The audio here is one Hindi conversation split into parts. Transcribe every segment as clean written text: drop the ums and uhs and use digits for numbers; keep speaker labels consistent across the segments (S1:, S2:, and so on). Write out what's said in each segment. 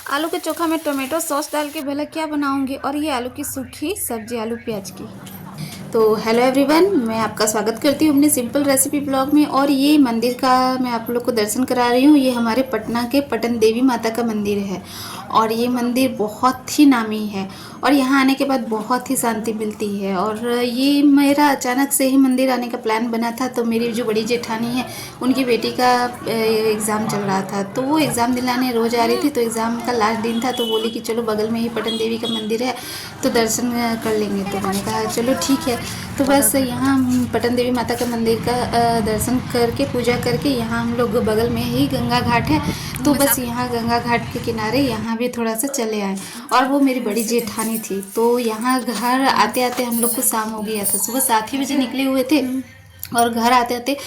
S1: आलू के चोखा में टोमेटो सॉस डाल के भला क्या बनाऊंगी। और ये आलू की सूखी सब्जी, आलू प्याज की। तो हेलो एवरीवन, मैं आपका स्वागत करती हूँ अपने सिंपल रेसिपी ब्लॉग में। और ये मंदिर का मैं आप लोग को दर्शन करा रही हूँ। ये हमारे पटना के पटन देवी माता का मंदिर है और ये मंदिर बहुत ही नामी है और यहाँ आने के बाद बहुत ही शांति मिलती है। और ये मेरा अचानक से ही मंदिर आने का प्लान बना था। तो मेरी जो बड़ी जेठानी है, उनकी बेटी का एग्ज़ाम चल रहा था, तो वो एग्ज़ाम दिलाने रोज़ आ रही थी। तो एग्ज़ाम का लास्ट दिन था, तो बोली कि चलो बगल में ही पटन देवी का मंदिर है तो दर्शन कर लेंगे। तो मैंने कहा चलो ठीक है। तो बस यहाँ पटन देवी माता का मंदिर का दर्शन करके पूजा करके यहाँ हम लोग बगल में ही गंगा घाट है, तो बस यहाँ गंगा घाट के किनारे यहाँ भी थोड़ा सा चले आए। और वो मेरी बड़ी जेठानी थी, तो यहाँ घर आते आते हम लोग को शाम हो गया था। सुबह 7 ही बजे निकले हुए थे और घर आते आते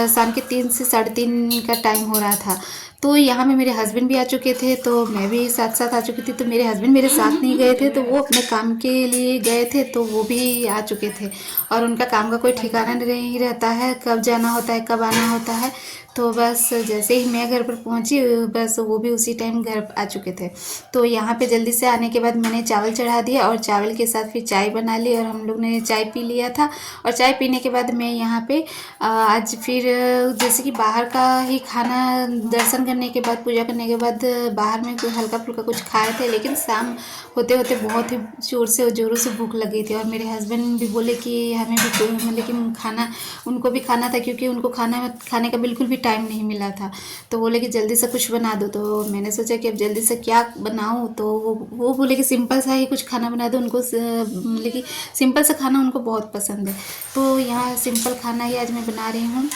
S1: शाम के 3 से 3:30 का टाइम हो रहा था। तो यहाँ में मेरे हस्बैंड भी आ चुके थे, तो मैं भी साथ साथ आ चुकी थी। तो मेरे हस्बैंड मेरे साथ नहीं गए थे, तो वो अपने काम के लिए गए थे, तो वो भी आ चुके थे। और उनका काम का कोई ठिकाना नहीं रहता है, कब जाना होता है कब आना होता है। तो बस जैसे ही मैं घर पर पहुंची, बस वो भी उसी टाइम घर आ चुके थे। तो यहाँ पे जल्दी से आने के बाद मैंने चावल चढ़ा दिया और चावल के साथ फिर चाय बना ली और हम लोग ने चाय पी लिया था। और चाय पीने के बाद मैं यहाँ पे आज फिर जैसे कि बाहर का ही खाना, दर्शन करने के बाद पूजा करने के बाद बाहर में कोई हल्का फुल्का कुछ खाए थे। लेकिन शाम होते होते बहुत ही ज़ोरों से भूख लगी थी और मेरे हस्बैंड भी बोले कि हमें भी मतलब कि खाना, उनको भी खाना था, क्योंकि उनको खाने का बिल्कुल भी टाइम नहीं मिला था। तो बोले कि जल्दी से कुछ बना दो। तो मैंने सोचा कि अब जल्दी से क्या बनाऊँ। तो वो बोले कि सिंपल सा ही कुछ खाना बना दो। उनको मतलब कि सिंपल सा खाना उनको बहुत पसंद है। तो यहाँ सिंपल खाना ही आज मैं बना रही हूँ,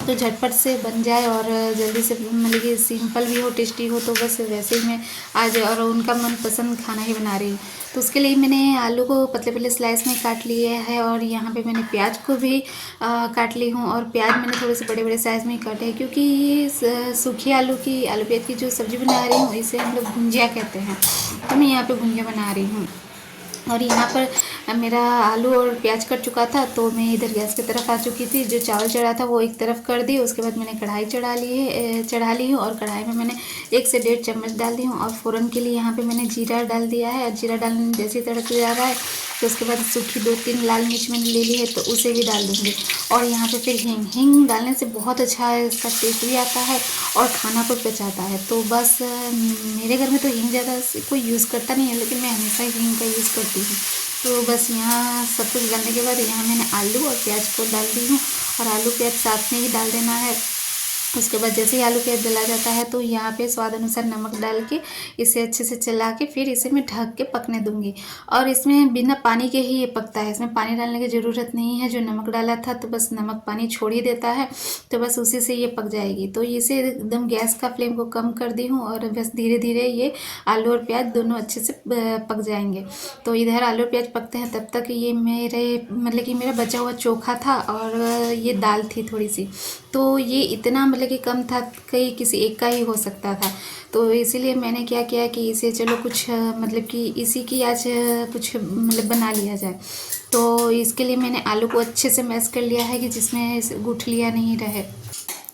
S1: तो झटपट से बन जाए और जल्दी से मतलब कि सिंपल भी हो टेस्टी हो। तो बस वैसे ही मैं आज और उनका मनपसंद खाना ही बना रही हूँ। तो उसके लिए मैंने आलू को पतले पतले स्लाइस में काट लिया है और यहाँ पे मैंने प्याज को भी काट ली हूँ। और प्याज मैंने थोड़े से बड़े बड़े साइज़ में काटे हैं, क्योंकि ये सूखी आलू प्याज की जो सब्ज़ी बना रही हूँ, इसे हम लोग भुंजिया कहते हैं। तो मैं यहाँ पर भुंजिया बना रही हूँ। और यहाँ पर मेरा आलू और प्याज कट चुका था, तो मैं इधर गैस की तरफ आ चुकी थी। जो चावल चढ़ा था वो एक तरफ कर दी। उसके बाद मैंने कढ़ाई चढ़ा ली हूँ और कढ़ाई में मैंने 1 से 1.5 चम्मच डाल दी हूँ। और फ़ौरन के लिए यहाँ पे मैंने जीरा डाल दिया है। और जीरा डालने जैसे तड़क जा रहा है, तो उसके बाद सूखी 2-3 लाल मिर्च मैंने ले ली है, तो उसे भी डाल दूँगी। और यहाँ पे फिर हींग डालने से बहुत अच्छा है, इसका टेस्ट भी आता है और खाना को पचाता है। तो बस मेरे घर में तो हींग ज़्यादा कोई यूज़ करता नहीं है, लेकिन मैं हमेशा हींग का यूज़ करती हूँ। तो बस यहाँ सब कुछ डालने के बाद यहाँ मैंने आलू और प्याज को डाल दी हूँ और आलू प्याज साथ में ही डाल देना है। उसके बाद जैसे ही आलू प्याज डला जाता है, तो यहाँ पे स्वाद अनुसार नमक डाल के इसे अच्छे से चला के फिर इसे मैं ढक के पकने दूंगी। और इसमें बिना पानी के ही ये पकता है, इसमें पानी डालने की ज़रूरत नहीं है। जो नमक डाला था तो बस नमक पानी छोड़ ही देता है, तो बस उसी से ये पक जाएगी। तो इसे एकदम गैस का फ्लेम को कम कर दी हूँ और बस धीरे धीरे ये आलू और प्याज दोनों अच्छे से पक जाएंगे। तो इधर आलू प्याज पकते हैं, तब तक ये मेरे मतलब कि मेरा बचा हुआ चोखा था और ये दाल थी थोड़ी सी। तो ये इतना मतलब कि कम था, कहीं किसी एक का ही हो सकता था। तो इसीलिए मैंने क्या किया कि इसे चलो कुछ मतलब कि इसी की आज कुछ मतलब बना लिया जाए। तो इसके लिए मैंने आलू को अच्छे से मैश कर लिया है कि जिसमें गुठलियाँ नहीं रहे।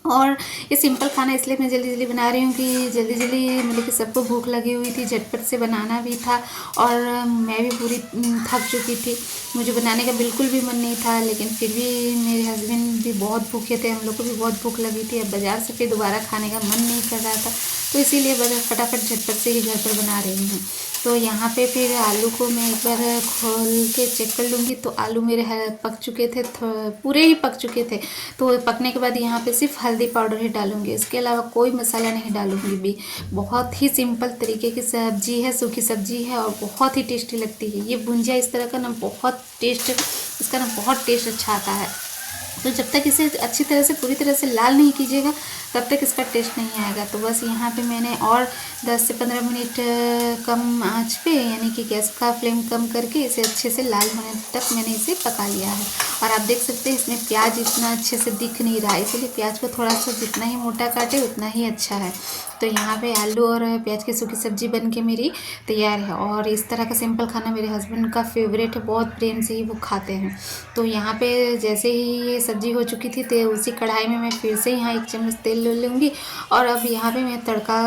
S1: और ये सिंपल खाना इसलिए मैं जल्दी जल्दी बना रही हूँ कि जल्दी जल्दी मतलब कि सबको भूख लगी हुई थी, झटपट से बनाना भी था। और मैं भी पूरी थक चुकी थी, मुझे बनाने का बिल्कुल भी मन नहीं था। लेकिन फिर भी मेरे हस्बैंड भी बहुत भूखे थे, हम लोग को भी बहुत भूख लगी थी। अब बाज़ार से फिर दोबारा खाने का मन नहीं कर रहा था, तो इसीलिए फटाफट झटपट से ही घर पर बना रही हूँ। तो यहाँ पे फिर आलू को मैं एक बार खोल के चेक कर लूँगी। तो आलू मेरे पक चुके थे, पूरे ही पक चुके थे। तो पकने के बाद यहाँ पे सिर्फ हल्दी पाउडर ही डालूँगी, इसके अलावा कोई मसाला नहीं डालूँगी भी। बहुत ही सिंपल तरीके की सब्जी है, सूखी सब्जी है और बहुत ही टेस्टी लगती है। ये भुंजिया इस तरह का ना बहुत टेस्ट, इसका ना बहुत टेस्ट अच्छा आता है। तो जब तक इसे अच्छी तरह से पूरी तरह से लाल नहीं कीजिएगा, तब तक इसका टेस्ट नहीं आएगा। तो बस यहाँ पे मैंने और 10 से 15 मिनट कम आंच पे, यानी कि गैस का फ्लेम कम करके इसे अच्छे से लाल होने तक मैंने इसे पका लिया है। और आप देख सकते हैं इसमें प्याज इतना अच्छे से दिख नहीं रहा है, इसलिए प्याज को थोड़ा सा जितना ही मोटा काटे उतना ही अच्छा है। तो यहाँ पे आलू और प्याज की सूखी सब्जी बन के मेरी तैयार है। और इस तरह का सिंपल खाना मेरे हस्बैंड का फेवरेट है, बहुत प्रेम से ही वो खाते हैं। तो यहाँ पे जैसे ही ये सब्जी हो चुकी थी, तो उसी कढ़ाई में मैं फिर से यहाँ 1 चम्मच तेल ले लूँगी। और अब यहाँ पे मैं तड़का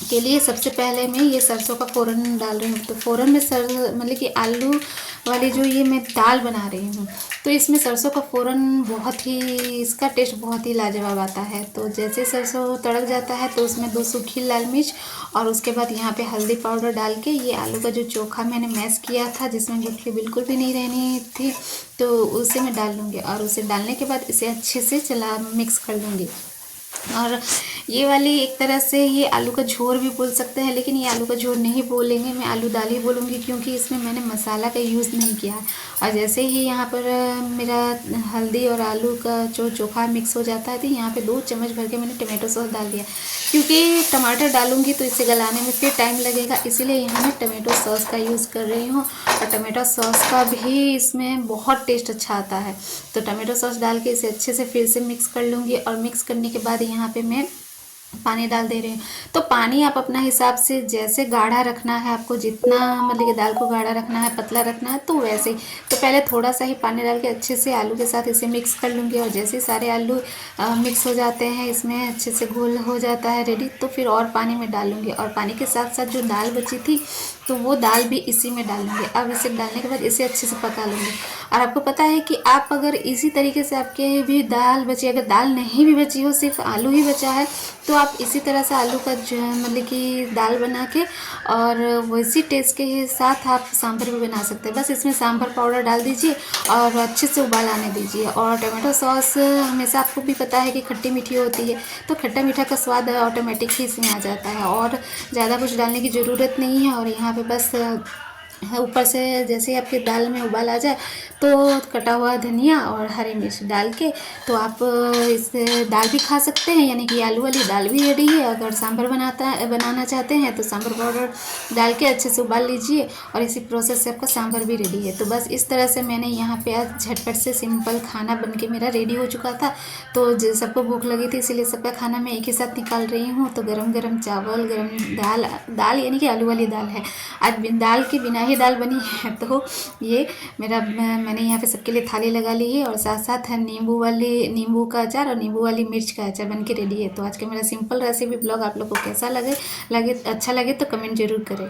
S1: के लिए सबसे पहले मैं ये सरसों का फ़ोरन डाल रही हूँ। तो फ़ोरन में मतलब कि आलू वाली जो ये मैं दाल बना रही हूँ, तो इसमें सरसों का फ़ोरन बहुत ही, इसका टेस्ट बहुत ही लाजवाब आता है। तो जैसे सरसों तड़क जाता है तो उसमें 2 सूखी लाल मिर्च और उसके बाद यहाँ पे हल्दी पाउडर डाल के ये आलू का जो चोखा मैंने मैश किया था, जिसमें गुठली बिल्कुल भी नहीं रहनी थी, तो उसे मैं डाल लूँगी। और उसे डालने के बाद इसे अच्छे से मिक्स कर लूँगी। और ये वाली एक तरह से ये आलू का झोर भी बोल सकते हैं, लेकिन ये आलू का झोर नहीं बोलेंगे, मैं आलू दाल ही बोलूँगी, क्योंकि इसमें मैंने मसाला का यूज़ नहीं किया है। और जैसे ही यहाँ पर मेरा हल्दी और आलू का जो चोखा मिक्स हो जाता है, तो यहाँ पे 2 चम्मच भर के मैंने टमाटो सॉस डाल दिया, क्योंकि टमाटर डालूँगी तो इसे गलाने में फिर टाइम लगेगा, इसीलिए यहाँ मैं टमाटो सॉस का यूज़ कर रही हूँ। और टमाटो सॉस का भी इसमें बहुत टेस्ट अच्छा आता है। तो टमाटो सॉस डाल के इसे अच्छे से फिर से मिक्स कर लूँगी। और मिक्स करने के बाद यहाँ पे मैं पानी डाल दे रही हूँ। तो पानी आप अपना हिसाब से, जैसे गाढ़ा रखना है आपको, जितना मतलब कि दाल को गाढ़ा रखना है, पतला रखना है, तो वैसे ही। तो पहले थोड़ा सा ही पानी डाल के अच्छे से आलू के साथ इसे मिक्स कर लूँगी। और जैसे सारे आलू मिक्स हो जाते हैं, इसमें अच्छे से घोल हो जाता है रेडी, तो फिर और पानी में डालूँगी। और पानी के साथ साथ जो दाल बची थी, तो वो दाल भी इसी में डालूँगी। अब इसे डालने के बाद इसे अच्छे से पका लूँगी। और आपको पता है कि आप अगर इसी तरीके से आपके भी दाल बची, अगर दाल नहीं भी बची हो, सिर्फ आलू ही बचा है, तो आप इसी तरह से आलू का जो मतलब कि दाल बना के और वैसी टेस्ट के साथ आप सांभर भी बना सकते हैं। बस इसमें सांभर पाउडर डाल दीजिए और अच्छे से उबाल आने दीजिए। और टमाटो सॉस हमेशा आपको भी पता है कि खट्टी मीठी होती है, तो खट्टा मीठा का स्वाद ऑटोमेटिक ही इसमें आ जाता है और ज़्यादा कुछ डालने की ज़रूरत नहीं है। और यहाँ पे बस ऊपर से जैसे ही आपकी दाल में उबाल आ जाए, तो कटा हुआ धनिया और हरी मिर्च डाल के, तो आप इसे दाल भी खा सकते हैं, यानी कि आलू वाली दाल भी रेडी है। अगर सांभर बनाना चाहते हैं तो सांभर पाउडर डाल के अच्छे से उबाल लीजिए और इसी प्रोसेस से आपका सांभर भी रेडी है। तो बस इस तरह से मैंने यहाँ पे आज झटपट से सिंपल खाना बन के मेरा रेडी हो चुका था। तो सबको भूख लगी थी, इसीलिए सबका खाना मैं एक ही साथ निकाल रही हूँ। तो गरम गरम चावल, गरम दाल यानी कि आलू वाली दाल है आज, दाल के बिना ही दाल बनी है। तो ये मैंने यहाँ पे सबके लिए थाली लगा ली है और साथ साथ नींबू का अचार और नींबू वाली मिर्च का अचार बन के रेडी है। तो आज का मेरा सिंपल रेसिपी ब्लॉग आप लोग को कैसा लगे अच्छा लगे तो कमेंट जरूर करें।